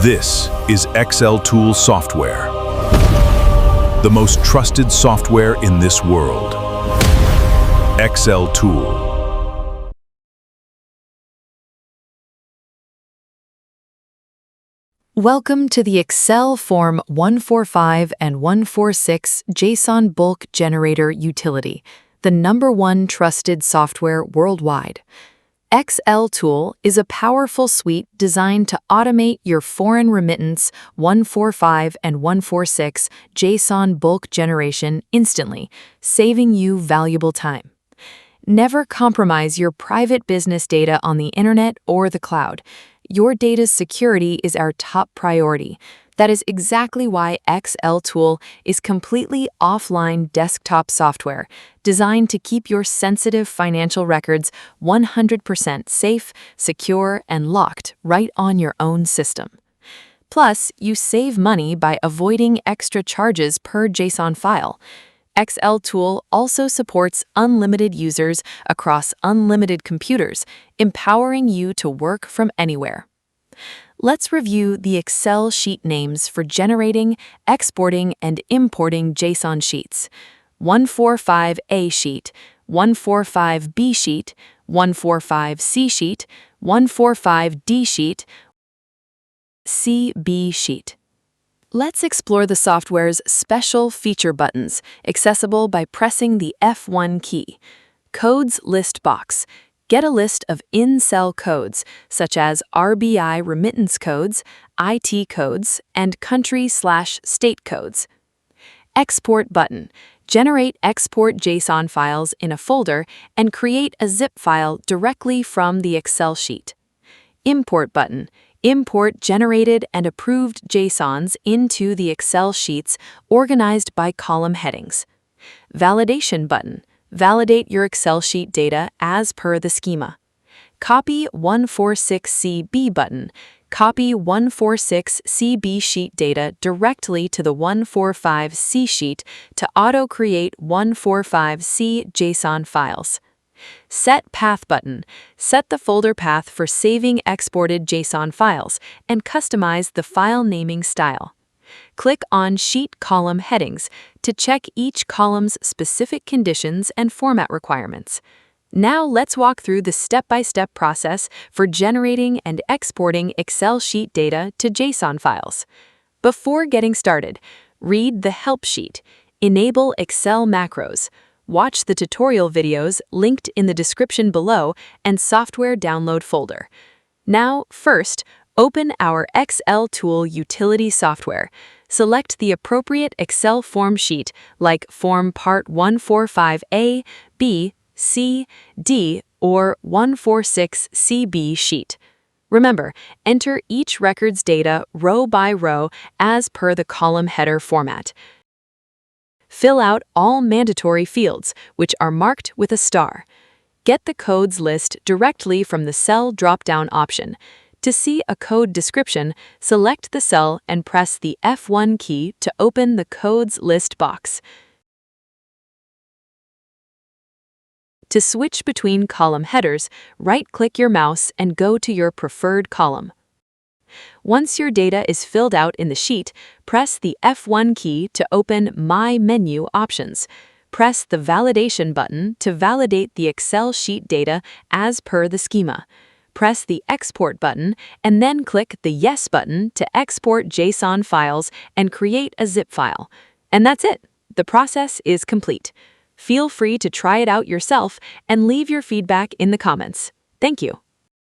This is XLTOOL software, the most trusted software in this world. XLTOOL. Welcome to the Excel Form 145 and 146 JSON Bulk Generator Utility, the #1 trusted software worldwide. XLTOOL is a powerful suite designed to automate your foreign remittance 145 and 146 JSON bulk generation instantly, saving you valuable time. Never compromise your private business data on the internet or the cloud. Your data's security is our top priority. That is exactly why XLTOOL is completely offline desktop software designed to keep your sensitive financial records 100% safe, secure, and locked right on your own system. Plus, you save money by avoiding extra charges per JSON file. XLTOOL also supports unlimited users across unlimited computers, empowering you to work from anywhere. Let's review the Excel sheet names for generating, exporting, and importing JSON sheets. 145A sheet, 145B sheet, 145C sheet, 145D sheet, CB sheet. Let's explore the software's special feature buttons, accessible by pressing the F1 key. Codes list box. Get a list of in-cell codes, such as RBI remittance codes, IT codes, and country/state codes. Export button. Generate export JSON files in a folder and create a zip file directly from the Excel sheet. Import button. Import generated and approved JSONs into the Excel sheets organized by column headings. Validation button. Validate your Excel sheet data as per the schema. Copy 146CB button. Copy 146CB sheet data directly to the 145C sheet to auto-create 145C JSON files. Set Path button. Set the folder path for saving exported JSON files and customize the file naming style. Click on Sheet Column Headings to check each column's specific conditions and format requirements. Now let's walk through the step-by-step process for generating and exporting Excel sheet data to JSON files. Before getting started, read the Help sheet, enable Excel macros, watch the tutorial videos linked in the description below and software download folder. Now, first, open our XLTOOL utility software. Select the appropriate Excel form sheet like Form Part 145A, B, C, D, or 146CB sheet. Remember, enter each record's data row by row as per the column header format. Fill out all mandatory fields, which are marked with a star. Get the codes list directly from the cell drop-down option. To see a code description, select the cell and press the F1 key to open the codes list box. To switch between column headers, right-click your mouse and go to your preferred column. Once your data is filled out in the sheet, press the F1 key to open My Menu options. Press the Validation button to validate the Excel sheet data as per the schema. Press the Export button and then click the Yes button to export JSON files and create a zip file. And that's it. The process is complete. Feel free to try it out yourself and leave your feedback in the comments. Thank you.